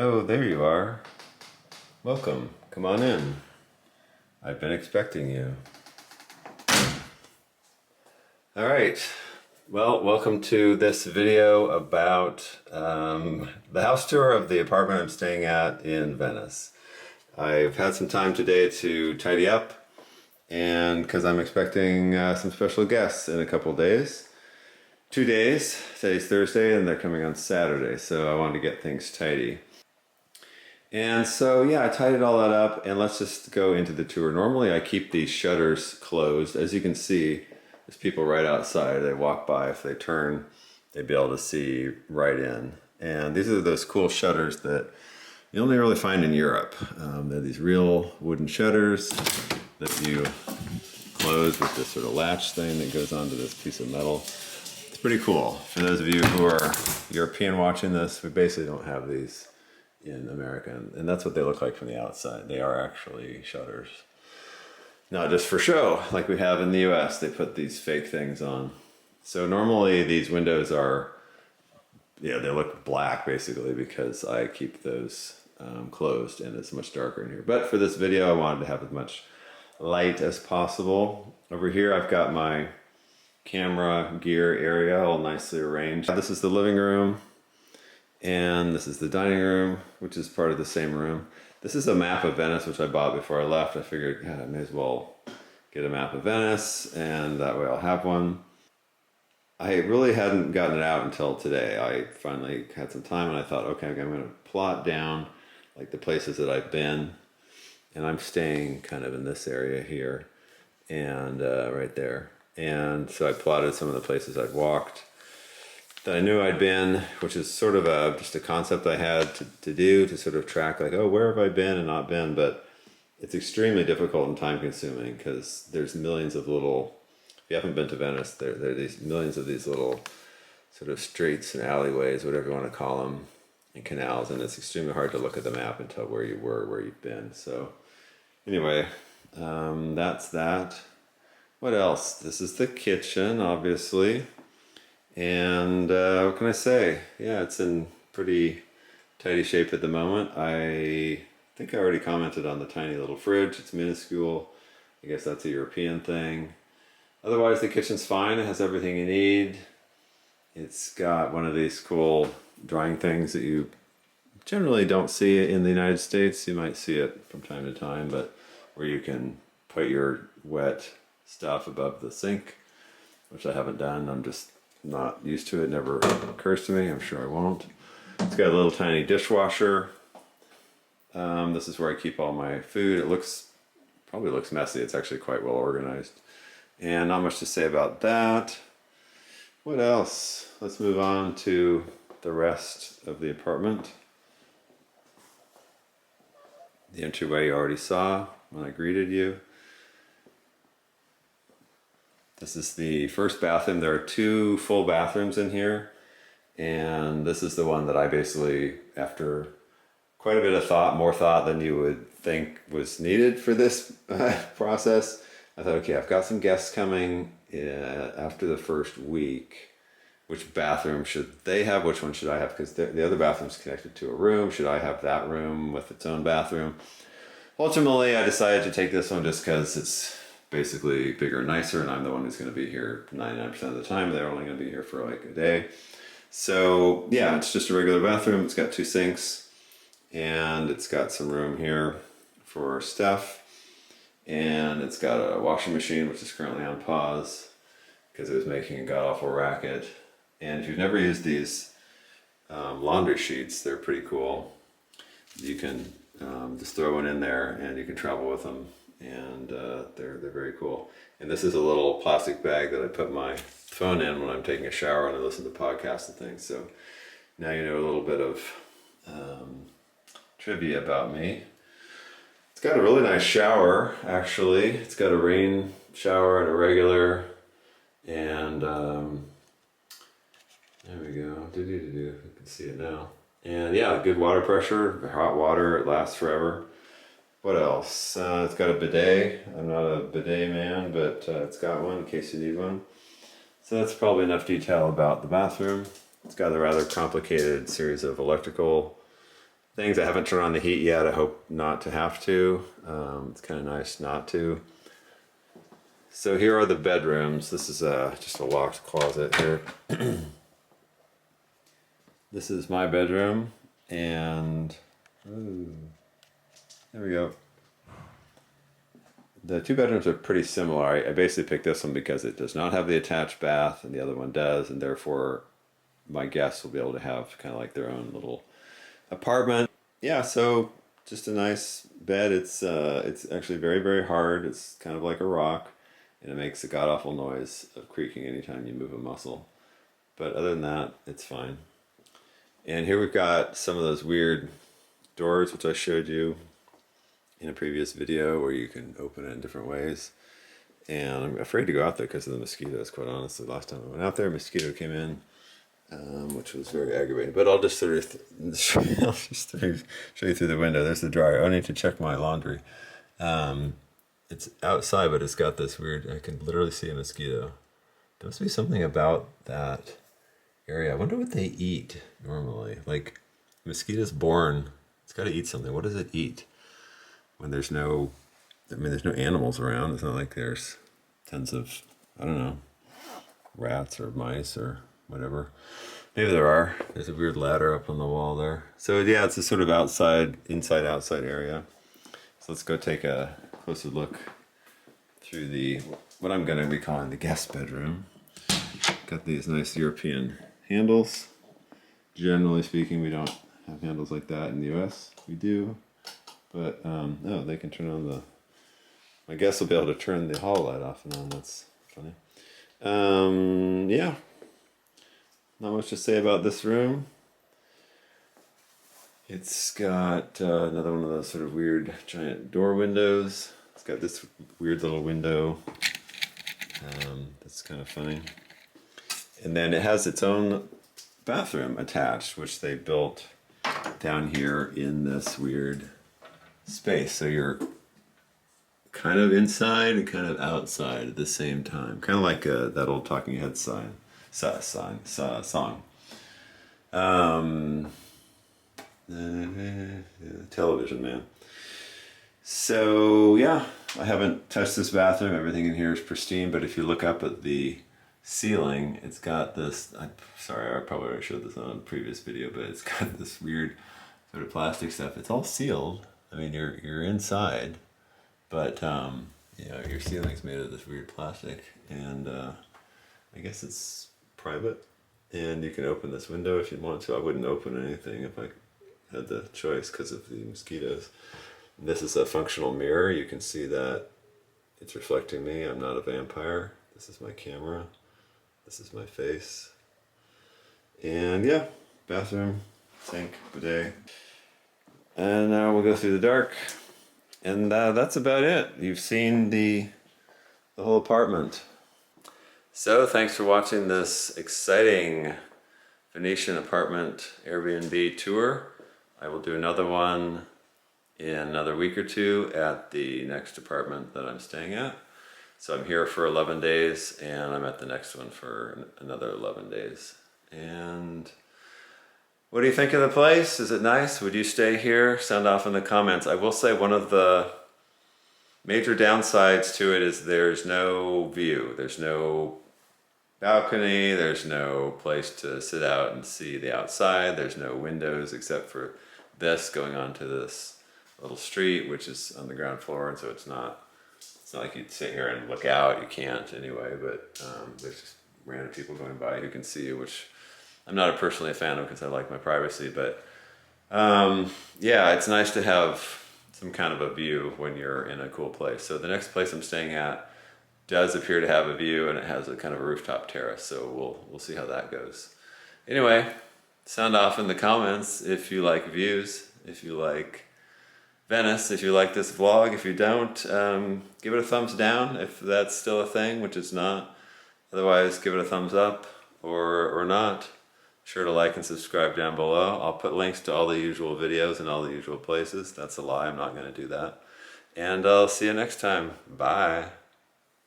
Oh, there you are. Welcome. Come on in. I've been expecting you. All right. Well, welcome to this video about the house tour of the apartment I'm staying at in Venice. I've had some time today to tidy up, and because I'm expecting some special guests in a couple days. 2 days. Today's Thursday and they're coming on Saturday, so I wanted to get things tidy. And so, yeah, I tidied all that up, and let's just go into the tour. Normally I keep these shutters closed. As you can see, there's people right outside. They walk by. If they turn, they'd be able to see right in. And these are those cool shutters that you only really find in Europe. They're these real wooden shutters that you close with this sort of latch thing that goes onto this piece of metal. It's pretty cool. For those of you who are European watching this, we basically don't have these in America, and that's what they look like from the outside. They are actually shutters. Not just for show, like we have in the US. They put these fake things on. So normally these windows are, they look black basically because I keep those closed and it's much darker in here. But for this video, I wanted to have as much light as possible. Over here, I've got my camera gear area all nicely arranged. This is the living room, and this is the dining room, which is part of the same room. This is a map of Venice, which I bought before I left. I figured, God, I may as well get a map of Venice, and that way I'll have one. I really hadn't gotten it out until today. I finally had some time, and I thought, okay, I'm going to plot down like the places that I've been, and I'm staying kind of in this area here, and right there. And so I plotted some of the places I'd walked that I knew I'd been, which is sort of just a concept I had to do, to sort of track like, oh, where have I been and not been? But it's extremely difficult and time consuming because there's millions of little, if you haven't been to Venice, there are these millions of these little sort of streets and alleyways, whatever you want to call them, and canals, and it's extremely hard to look at the map and tell where you were, where you've been. So anyway, that's that. What else? This is the kitchen, obviously. And what can I say? Yeah, it's in pretty tidy shape at the moment. I think I already commented on the tiny little fridge. It's minuscule. I guess that's a European thing. Otherwise, the kitchen's fine. It has everything you need. It's got one of these cool drying things that you generally don't see in the United States. You might see it from time to time, but where you can put your wet stuff above the sink, which I haven't done. I'm just not used to it. Never occurs to me. I'm sure I won't. It's got a little tiny dishwasher. This is where I keep all my food. It probably looks messy. It's actually quite well organized. And not much to say about that. What else? Let's move on to the rest of the apartment. The entryway you already saw when I greeted you. This is the first bathroom. There are 2 full bathrooms in here, and this is the one that I basically, after quite a bit of thought, more thought than you would think was needed for this process, I thought, okay, I've got some guests coming after the first week. Which bathroom should they have? Which one should I have? Because the other bathroom's connected to a room. Should I have that room with its own bathroom? Ultimately, I decided to take this one just because it's basically bigger and nicer, and I'm the one who's going to be here 99% of the time. They're only going to be here for like a day. So yeah, it's just a regular bathroom. It's got 2 sinks, and it's got some room here for stuff, and it's got a washing machine, which is currently on pause because it was making a god-awful racket. And if you've never used these laundry sheets, they're pretty cool. You can just throw one in there and you can travel with them, and they're very cool. And this is a little plastic bag that I put my phone in when I'm taking a shower and I listen to podcasts and things. So now you know a little bit of trivia about me. It's got a really nice shower, actually. It's got a rain shower and a regular, and there we go. You can see it now. And yeah, good water pressure, hot water, it lasts forever. What else? It's got a bidet. I'm not a bidet man, but it's got one in case you need one. So that's probably enough detail about the bathroom. It's got a rather complicated series of electrical things. I haven't turned on the heat yet. I hope not to have to. It's kind of nice not to. So here are the bedrooms. This is just a locked closet here. This is my bedroom, and ooh, there we go. The two bedrooms are pretty similar. I basically picked this one because it does not have the attached bath, and the other one does, and therefore my guests will be able to have kind of like their own little apartment. Yeah, so just a nice bed. It's actually very, very hard. It's kind of like a rock, and it makes a god-awful noise of creaking anytime you move a muscle. But other than that, it's fine. And here we've got some of those weird doors which I showed you in a previous video where you can open it in different ways. And I'm afraid to go out there because of the mosquitoes, quite honestly. Last time I went out there, a mosquito came in, which was very aggravating. But I'll just sort of show you through the window. There's the dryer. I need to check my laundry. It's outside, but it's got this weird, I can literally see a mosquito. There must be something about that area. I wonder what they eat normally. Like, mosquito's born, it's got to eat something. What does it eat when there's no, there's no animals around? It's not like there's tons of, I don't know, rats or mice or whatever. Maybe there are. There's a weird ladder up on the wall there. So yeah, it's a sort of inside outside area. So let's go take a closer look through the, what I'm going to be calling the guest bedroom. Got these nice European handles. Generally speaking, we don't have handles like that in the US. We do, but oh, they can turn on the, my guests will be able to turn the hall light off and on. That's funny. Yeah, not much to say about this room. It's got another one of those sort of weird giant door windows. It's got this weird little window that's kind of funny. And then it has its own bathroom attached, which they built down here in this weird space. So you're kind of inside and kind of outside at the same time. Kind of like that old Talking Heads song. Television Man. So yeah, I haven't touched this bathroom. Everything in here is pristine, but if you look up at the ceiling, it's got this, sorry, I probably already showed this on a previous video, but it's got this weird sort of plastic stuff. It's all sealed. I mean, you're inside, but you know, your ceiling's made of this weird plastic, and I guess it's private, and you can open this window if you want to. I wouldn't open anything if I had the choice because of the mosquitoes. And this is a functional mirror. You can see that it's reflecting me. I'm not a vampire. This is my camera. This is my face. And yeah, bathroom, sink, bidet. And now we'll go through the dark. And that's about it. You've seen the whole apartment. So thanks for watching this exciting Venetian apartment Airbnb tour. I will do another one in another week or two at the next apartment that I'm staying at. So I'm here for 11 days and I'm at the next one for another 11 days. And what do you think of the place? Is it nice? Would you stay here? Sound off in the comments. I will say one of the major downsides to it is there's no view. There's no balcony. There's no place to sit out and see the outside. There's no windows except for this going onto this little street, which is on the ground floor. And so it's not like you'd sit here and look out. You can't anyway, but there's just random people going by who can see you, which I'm not personally a fan of because I like my privacy. But yeah, it's nice to have some kind of a view when you're in a cool place. So the next place I'm staying at does appear to have a view, and it has a kind of a rooftop terrace. So we'll see how that goes. Anyway, sound off in the comments if you like views, if you like Venice, if you like this vlog. If you don't, give it a thumbs down if that's still a thing, which it's not. Otherwise, give it a thumbs up or not. Be sure to like and subscribe down below. I'll put links to all the usual videos and all the usual places. That's a lie, I'm not going to do that. And I'll see you next time. Bye.